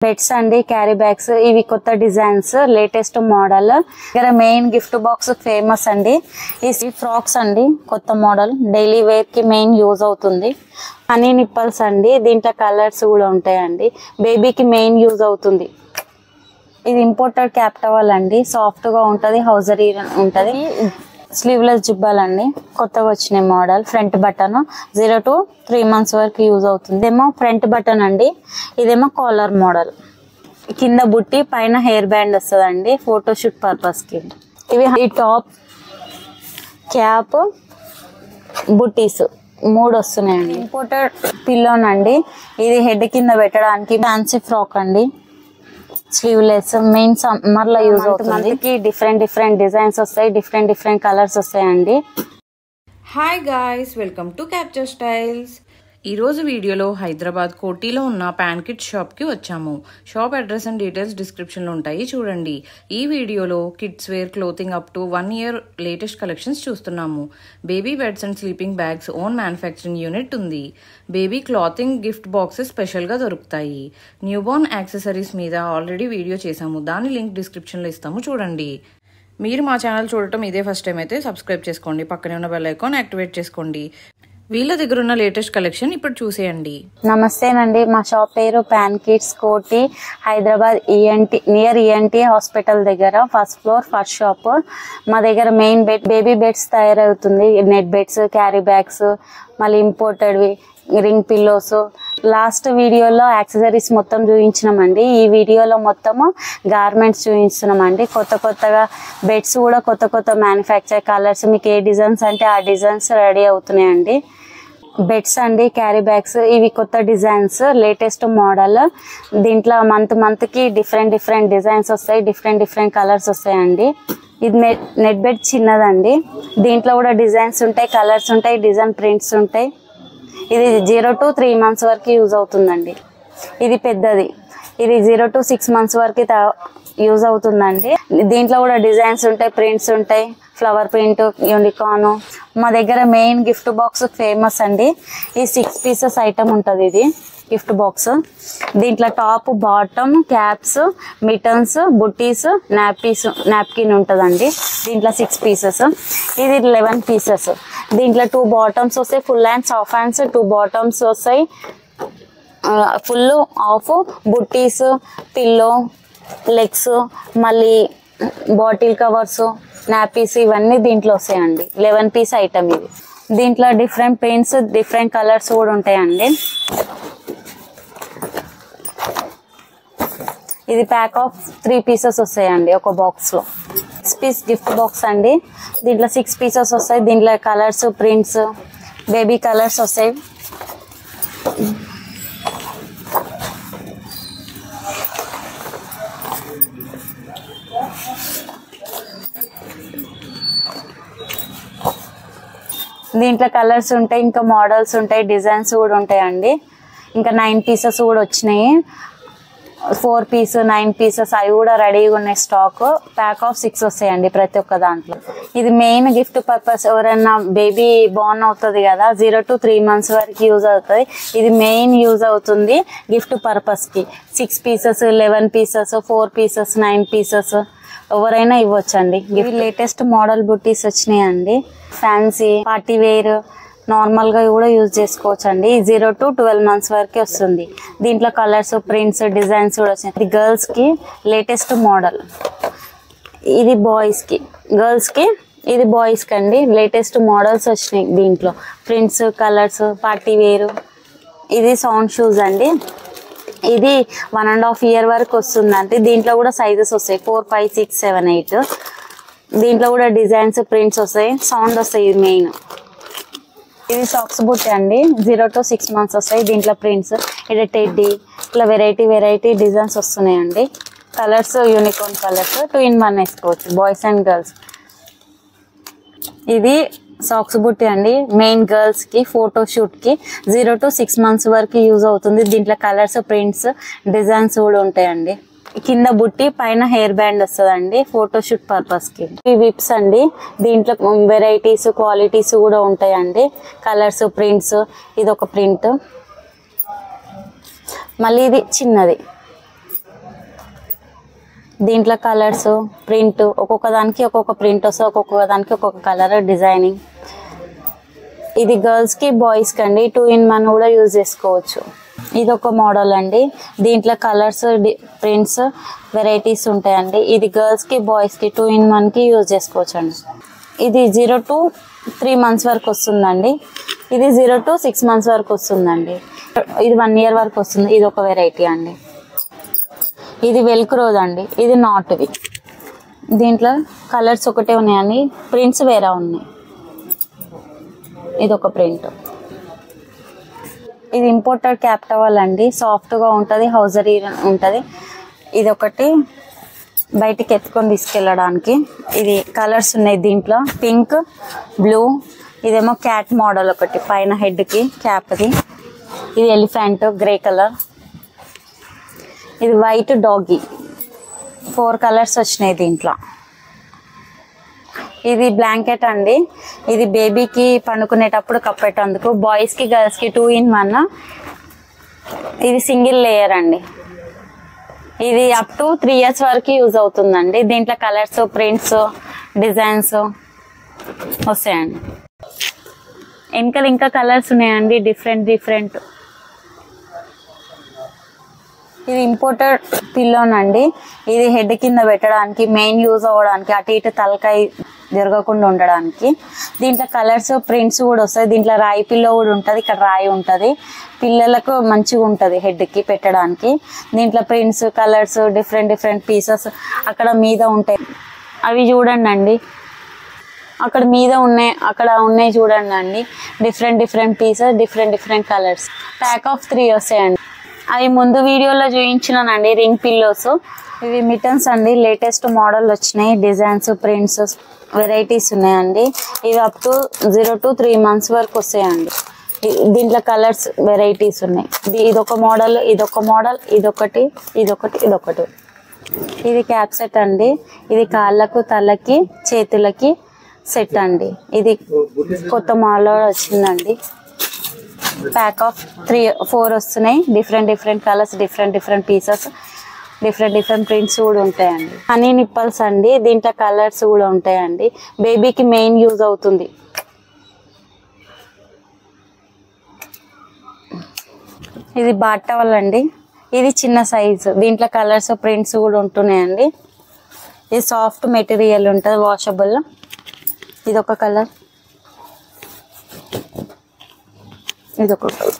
Beds అండి, carry bags, ఇవి కొత్త డిజైన్స్, లేటెస్ట్ మోడల్. ఇక్కడ మెయిన్ గిఫ్ట్ బాక్స్ ఫేమస్ అండి. ఈ ఫ్రాక్స్ అండి, కొత్త మోడల్, డైలీ వేర్ కి మెయిన్ యూజ్ అవుతుంది. హనీ నిప్పల్స్ అండి, దీంట్లో కలర్స్ కూడా ఉంటాయండి. బేబీకి మెయిన్ యూజ్ అవుతుంది. ఇది ఇంపోర్టెడ్ క్యాప్ టవల్ అండి, సాఫ్ట్ గా ఉంటది, హౌజరీ ఉంటది. స్లీవ్లెస్ జుబ్బాలండి, కొత్తగా వచ్చిన model. Front button 0 to 3 months వరకు యూజ్ అవుతుంది. ఇదేమో ఫ్రంట్ బటన్ అండి, ఇదేమో కాలర్ మోడల్. కింద బుట్టి, పైన హెయిర్ బ్యాండ్ వస్తుందండి, ఫోటోషూట్ పర్పస్ కి. ఇవి ఈ టాప్, క్యాప్, బుట్టీస్ 3 వస్తున్నాయండి. ఇంపోర్టెడ్ పిల్లోనండి, ఇది హెడ్ కింద పెట్టడానికి. ఫ్యాన్సీ ఫ్రాక్ అండి, స్లీవ్లెస్, మెయిన్ సమ్మర్ లో యూజ్ అవుతుంది. డిఫరెంట్ డిజైన్స్ వస్తాయి, డిఫరెంట్ కలర్స్ వస్తాయండి. Hi guys, welcome to capture styles. ఈరోజు వీడియోలో హైదరాబాద్ కోటిలో ఉన్న ప్యాన్ కిడ్స్ షాప్కి వచ్చాము. షాప్ అడ్రస్ అండ్ డీటెయిల్స్ డిస్క్రిప్షన్లో ఉంటాయి, చూడండి. ఈ వీడియోలో kids wear clothing up to 1 year latest collections చూస్తున్నాము. Baby beds and sleeping bags own manufacturing unit ఉంది. బేబీ క్లాతింగ్ గిఫ్ట్ బాక్సెస్ స్పెషల్గా దొరుకుతాయి. న్యూబోర్న్ యాక్సెసరీస్ మీద ఆల్రెడీ వీడియో చేశాము, దాని లింక్ డిస్క్రిప్షన్లో ఇస్తాము, చూడండి. మీరు మా ఛానల్ చూడటం ఇదే ఫస్ట్ టైం అయితే సబ్స్క్రైబ్ చేసుకోండి, పక్కనే ఉన్న బెల్ ఐకాన్ యాక్టివేట్ చేసుకోండి. వీళ్ళ దగ్గర ఉన్న లేటెస్ట్ కలెక్షన్ ఇప్పుడు చూసేయండి. నమస్తేనండి, మా షాప్ పేరు ప్యాన్ కిడ్స్, కోటి, హైదరాబాద్, నియర్ ఈఎన్టీ హాస్పిటల్ దగ్గర, ఫస్ట్ ఫ్లోర్, ఫస్ట్ షాప్. మా దగ్గర మెయిన్ బేబీ బెడ్స్ తయారవుతుంది. నెట్ బెడ్స్, క్యారీ బ్యాగ్స్, మళ్ళీ ఇంపోర్టెడ్వి, రింగ్ పిల్లోస్. లాస్ట్ వీడియోలో యాక్సెసరీస్ మొత్తం చూపించినామండి. ఈ వీడియోలో మొత్తము గార్మెంట్స్ చూపిస్తున్నామండి. కొత్తగా బెడ్స్ కూడా కొత్త మ్యానుఫ్యాక్చర్ కలర్స్, మీకు ఏ డిజైన్స్ అంటే ఆ డిజైన్స్ రెడీ అవుతున్నాయండి. బెడ్స్ అండి, క్యారీ బ్యాగ్స్, ఇవి కొత్త డిజైన్స్, లేటెస్ట్ మోడల్. దీంట్లో మంత్ కి డిఫరెంట్ డిజైన్స్ వస్తాయి, డిఫరెంట్ కలర్స్ వస్తాయండి. ఇది నెట్ బెడ్ చిన్నదండి, దీంట్లో కూడా డిజైన్స్ ఉంటాయి, కలర్స్ ఉంటాయి, డిజైన్ ప్రింట్స్ ఉంటాయి. ఇది 0 to 3 months వరకు యూజ్ అవుతుందండి. ఇది పెద్దది, ఇది 0 to 6 months వరకు యూజ్ అవుతుందండి. దీంట్లో కూడా డిజైన్స్ ఉంటాయి, ప్రింట్స్ ఉంటాయి, ఫ్లవర్ ప్రింట్, యూనికార్న్. మా దగ్గర మెయిన్ గిఫ్ట్ బాక్స్ ఫేమస్ అండి. ఈ 6 pieces ఐటమ్ ఉంటుంది. ఇది గిఫ్ట్ బాక్స్, దీంట్లో top, bottom, caps, mittens, booties, napkin ఉంటుందండి. దీంట్లో 6 pieces, ఇది 11 pieces. దీంట్లో 2 bottoms వస్తాయి, full hands, half hands, 2 bottoms వస్తాయి, ఫుల్, హాఫ్, బుట్టీస్, పిల్లో, లెగ్స్, మళ్ళీ బాటిల్ కవర్స్, నాపీస్, ఇవన్నీ దీంట్లో వస్తాయండి. 11 piece ఐటమ్ ఇది. దీంట్లో డిఫరెంట్ పెయింట్స్, డిఫరెంట్ కలర్స్ కూడా ఉంటాయండి. ఇది ప్యాక్ ఆఫ్ 3 pieces వస్తాయండి ఒక బాక్స్ లో. 6 piece గిఫ్ట్ బాక్స్ అండి, దీంట్లో 6 pieces వస్తాయి. దీంట్లో కలర్స్, ప్రింట్స్, బేబీ కలర్స్ వస్తాయి. దీంట్లో కలర్స్ ఉంటాయి, ఇంకా మోడల్స్ ఉంటాయి, డిజైన్స్ కూడా ఉంటాయండి. ఇంకా 9 pieces కూడా వచ్చినాయి, 4 piece, 9 pieces అవి కూడా రెడీగా ఉన్నాయి స్టాక్. ప్యాక్ ఆఫ్ 6 వస్తాయండి ప్రతి ఒక్క దాంట్లో. ఇది మెయిన్ గిఫ్ట్ పర్పస్, ఎవరైనా బేబీ బోర్న్ అవుతుంది కదా, 0 to 3 months వరకు యూజ్ అవుతుంది. ఇది మెయిన్ యూజ్ అవుతుంది గిఫ్ట్ పర్పస్ కి. 6 pieces, 11 pieces, 4 pieces, 9 pieces ఎవరైనా ఇవ్వచ్చండి. ఇవి లేటెస్ట్ మోడల్ బుట్టీస్ వచ్చినాయండి. ఫ్యాన్సీ, పార్టీ వేర్, నార్మల్ గా కూడా యూజ్ చేసుకోవచ్చు అండి. 0 to 12 months వరకే వస్తుంది. దీంట్లో కలర్స్, ప్రింట్స్, డిజైన్స్ కూడా వచ్చినాయి. ఇది గర్ల్స్ కి లేటెస్ట్ మోడల్, ఇది బాయ్స్ కి, గర్ల్స్ కి, ఇది బాయ్స్ కి అండి. లేటెస్ట్ మోడల్స్ వచ్చినాయి దీంట్లో, ప్రింట్స్, కలర్స్, పార్టీ వేరు. ఇది సౌండ్ షూస్ అండి, ఇది 1.5 year వరకు వస్తుందండి. దీంట్లో కూడా సైజెస్ వస్తాయి, 4, 5, 6, 7, 8. దీంట్లో కూడా డిజైన్స్, ప్రింట్స్ వస్తాయి, సౌండ్ వస్తాయి. ఇది మెయిన్. ఇది సాక్స్ బుట్టి అండి, 0 to 6 months వస్తాయి. దీంట్లో ప్రింట్స్, ఇది టెడ్డీ, ఇట్లా వెరైటీ డిజైన్స్ వస్తున్నాయండి. కలర్స్, యూనికార్న్ కలర్స్, 2 in 1 వేసుకోవచ్చు, బాయ్స్ అండ్ గర్ల్స్. ఇది సాక్స్ బుట్టి అండి, మెయిన్ గర్ల్స్ కి, ఫోటో షూట్ కి, 0 to 6 months వరకు యూజ్ అవుతుంది. దీంట్లో కలర్స్, ప్రింట్స్, డిజైన్స్ కూడా ఉంటాయండి. కింద బుట్టి, పైన హెయిర్ బ్యాండ్ వస్తుందండి, ఫోటోషూట్ పర్పస్ కి. ఈ విప్స్ అండి, దీంట్లో వెరైటీస్, క్వాలిటీస్ కూడా ఉంటాయండి, కలర్స్, ప్రింట్స్. ఇది ఒక ప్రింట్, మళ్ళీ ఇది చిన్నది, దీంట్లో కలర్స్ ప్రింట్ ఒక్కొక్క దానికి ఒక్కొక్క ప్రింట్ వస్తుంది, ఒక్కొక్క దానికి ఒక్కొక్క కలర్ డిజైనింగ్. ఇది గర్ల్స్కి బాయ్స్కి అండి, 2 in 1 కూడా యూజ్ చేసుకోవచ్చు. ఇది ఒక మోడల్ అండి, దీంట్లో కలర్స్ ప్రింట్స్ వెరైటీస్ ఉంటాయండి. ఇది గర్ల్స్కి బాయ్స్కి 2 in 1కి యూజ్ చేసుకోవచ్చు అండి. ఇది 0 to 3 months వరకు వస్తుందండి. ఇది 0 to 6 months వరకు వస్తుందండి. ఇది 1 year వరకు వస్తుంది. ఇది ఒక వెరైటీ అండి. ఇది వెల్క్రోజ్ అండి, ఇది నాట్వి. దీంట్లో కలర్స్ ఒకటే ఉన్నాయండి, ప్రింట్స్ వేరే ఉన్నాయి. ఇది ఒక ప్రింట్. ఇది ఇంపోర్టెడ్ క్యాప్ టవల్ అండి, సాఫ్ట్గా ఉంటుంది, హౌజరీ ఉంటుంది. ఇది ఒకటి బయటికి ఎత్తుకొని తీసుకెళ్ళడానికి. ఇది కలర్స్ ఉన్నాయి దీంట్లో, పింక్, బ్లూ. ఇదేమో క్యాట్ మోడల్ ఒకటి పైన హెడ్కి క్యాప్ది. ఇది ఎలిఫెంట్ గ్రే కలర్. ఇది వైట్ డాగీ. 4 కలర్స్ వచ్చినాయి దీంట్లో. ఇది బ్లాంకెట్ అండి, ఇది బేబీకి పండుకునేటప్పుడు కప్పేటందుకు. బాయ్స్కి గర్ల్స్కి 2 in 1. ఇది సింగిల్ లేయర్ అండి. ఇది అప్ టు 3 years వరకు యూజ్ అవుతుందండి. దీంట్లో కలర్స్ ప్రింట్స్ డిజైన్స్ వస్తాయండి. వెనకాల ఇంకా కలర్స్ ఉన్నాయండి, డిఫరెంట్. ఇది ఇంపోర్టెడ్ పిల్లోనండి, ఇది హెడ్ కింద పెట్టడానికి, మెయిన్ యూజ్ అవ్వడానికి, అటు ఇటు తలకాయ జరగకుండా ఉండడానికి. దీంట్లో కలర్స్ ప్రింట్స్ కూడా వస్తాయి. దీంట్లో రాయి పిల్లో కూడా ఉంటుంది, ఇక్కడ రాయి ఉంటుంది. పిల్లలకు మంచిగా ఉంటుంది హెడ్కి పెట్టడానికి. దీంట్లో ప్రింట్స్ కలర్స్ డిఫరెంట్ పీసెస్ అక్కడ మీద ఉంటాయి. అవి చూడండి అండి, అక్కడ మీద ఉన్నాయి, అక్కడ ఉన్నాయి చూడండి అండి. Different pieces different colours. Pack of 3 వస్తాయండి. అవి ముందు వీడియోలో చూపించినానండి, రింగ్ పిల్లోస్. ఇవి మిటన్స్ అండి, లేటెస్ట్ మోడల్ వచ్చినాయి. డిజైన్స్ ప్రింట్స్ వెరైటీస్ ఉన్నాయండి. ఇవి అప్ టు 0 to 3 months వరకు వస్తాయండి. దీంట్లో కలర్స్ వెరైటీస్ ఉన్నాయి. ఇదొక మోడల్, ఇదొక మోడల్, ఇదొకటి. ఇది క్యాప్ సెట్ అండి, ఇది కాళ్ళకు తలకి చేతులకి సెట్ అండి. ఇది కొత్త మోడల్ వచ్చిందండి. ప్యాక్ ఆఫ్ 4 వస్తున్నాయి. Different colours different pieces different prints కూడా ఉంటాయండి. హనీ నిప్పల్స్ అండి, దీంట్లో కలర్స్ కూడా ఉంటాయండి. బేబీకి మెయిన్ యూజ్ అవుతుంది. ఇది బాత్ టవల్ అండి, ఇది చిన్న సైజు. దీంట్లో కలర్స్ ప్రింట్స్ కూడా ఉంటున్నాయండి. ఇది సాఫ్ట్ మెటీరియల్ ఉంటుంది, వాషబుల్. ఇదొక కలర్, ఇదొక కలర్.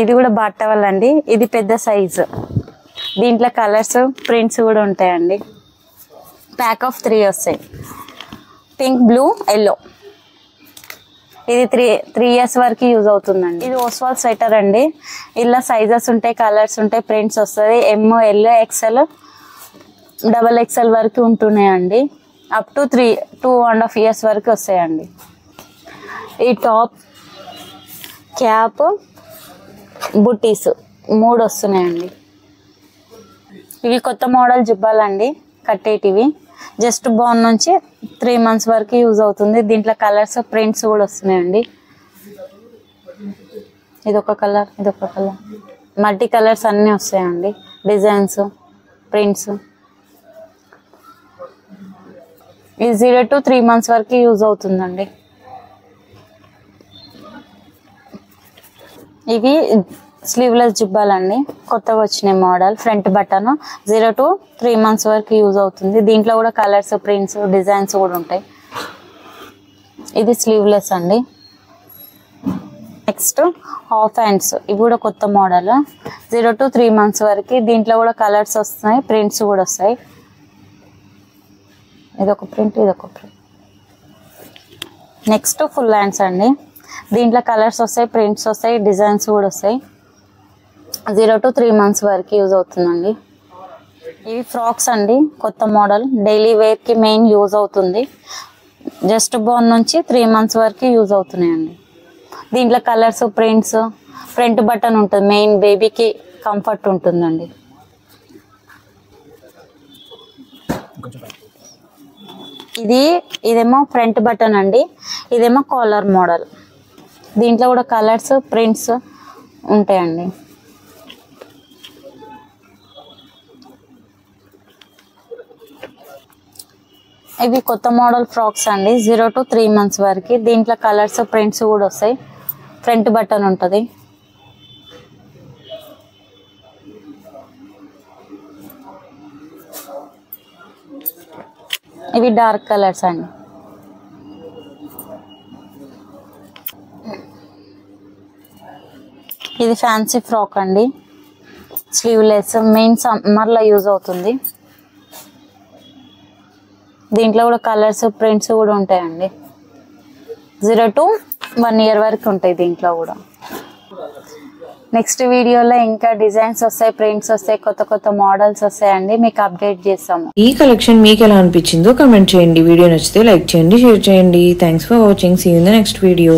ఇది కూడా బాత్ టవల్ అండి, ఇది పెద్ద సైజు. దీంట్లో కలర్స్ ప్రింట్స్ కూడా ఉంటాయండి. ప్యాక్ ఆఫ్ 3 వస్తాయి, పింక్, బ్లూ, ఎల్లో. ఇది 3 years వరకు యూజ్ అవుతుందండి. ఇది ఓస్వాల్ స్వెటర్ అండి, ఇలా సైజెస్ ఉంటాయి, కలర్స్ ఉంటాయి, ప్రింట్స్ వస్తుంది. M, L, XL, XXL వరకు ఉంటున్నాయండి. అప్ టు 2.5 years వరకు వస్తాయండి. ఈ టాప్, క్యాప్, బుటీస్ 3 వస్తున్నాయండి. ఇవి కొత్త మోడల్ జుబ్బాలండి, కట్టేటివి. జస్ట్ బాన్ నుంచి 3 months వరకు యూజ్ అవుతుంది. దీంట్లో కలర్స్ ప్రింట్స్ కూడా వస్తున్నాయండి. ఇదొక కలర్, మల్టీ కలర్స్ అన్నీ వస్తాయండి. Designs prints. ఇది 0 to 3 months వరకు యూజ్ అవుతుందండి. ఇవి స్లీవ్లెస్ జుబ్బాలండి, కొత్తగా వచ్చిన model. Front button, 0 to 3 months వరకు యూజ్ అవుతుంది. దీంట్లో కూడా కలర్స్ ప్రింట్స్ డిజైన్స్ కూడా ఉంటాయి. ఇది స్లీవ్లెస్ అండి. నెక్స్ట్ హాఫ్ హ్యాండ్స్, ఇవి కూడా కొత్త మోడల్. 0 to 3 months వరకు. దీంట్లో కూడా కలర్స్ వస్తాయి, ప్రింట్స్ కూడా వస్తాయి. ఇదొక ప్రింట్. నెక్స్ట్ ఫుల్ హ్యాండ్స్ అండి, దీంట్లో కలర్స్ వస్తాయి, ప్రింట్స్ వస్తాయి, డిజైన్స్ కూడా వస్తాయి. 0 to 3 months వరకు యూజ్ అవుతుందండి. ఇవి ఫ్రాక్స్ అండి, కొత్త మోడల్. డైలీ వేర్కి మెయిన్ యూజ్ అవుతుంది. జస్ట్ బోర్న్ నుంచి 3 months వరకు యూజ్ అవుతున్నాయండి. దీంట్లో కలర్స్ ప్రింట్స్, ఫ్రంట్ బటన్ ఉంటుంది, మెయిన్ బేబీకి కంఫర్ట్ ఉంటుందండి. ఇదేమో ఫ్రంట్ బటన్ అండి, ఇదేమో కాలర్ మోడల్. దీంట్లో కూడా కలర్స్ ప్రింట్స్ ఉంటాయండి. ఇవి కొత్త మోడల్ ఫ్రాక్స్ అండి, 0 to 3 months వరకు. దీంట్లో కలర్స్ ప్రింట్స్ కూడా వస్తాయి. ఫ్రంట్ బటన్ ఉంటుంది. ఇవి డార్క్ కలర్స్ అండి. ఇది ఫ్యాన్సీ ఫ్రాక్ అండి, స్లీవ్లెస్, మెయిన్ సమ్మర్లో యూజ్ అవుతుంది. దీంట్లో కూడా కలర్స్ ప్రింట్స్ కూడా ఉంటాయండి. 0 to 1 year వరకు ఉంటాయి దీంట్లో కూడా. నెక్స్ట్ వీడియోలో ఇంకా డిజైన్స్ వస్తాయి, ప్రింట్స్ వస్తాయి, కొత్త కొత్త మోడల్స్ వస్తాయండి, మీకు అప్డేట్ చేస్తాము. ఈ కలెక్షన్ మీకు ఎలా అనిపించిందో కమెంట్ చేయండి. వీడియో నచ్చితే లైక్ చేయండి, షేర్ చేయండి. Thanks for watching. See you in the next video.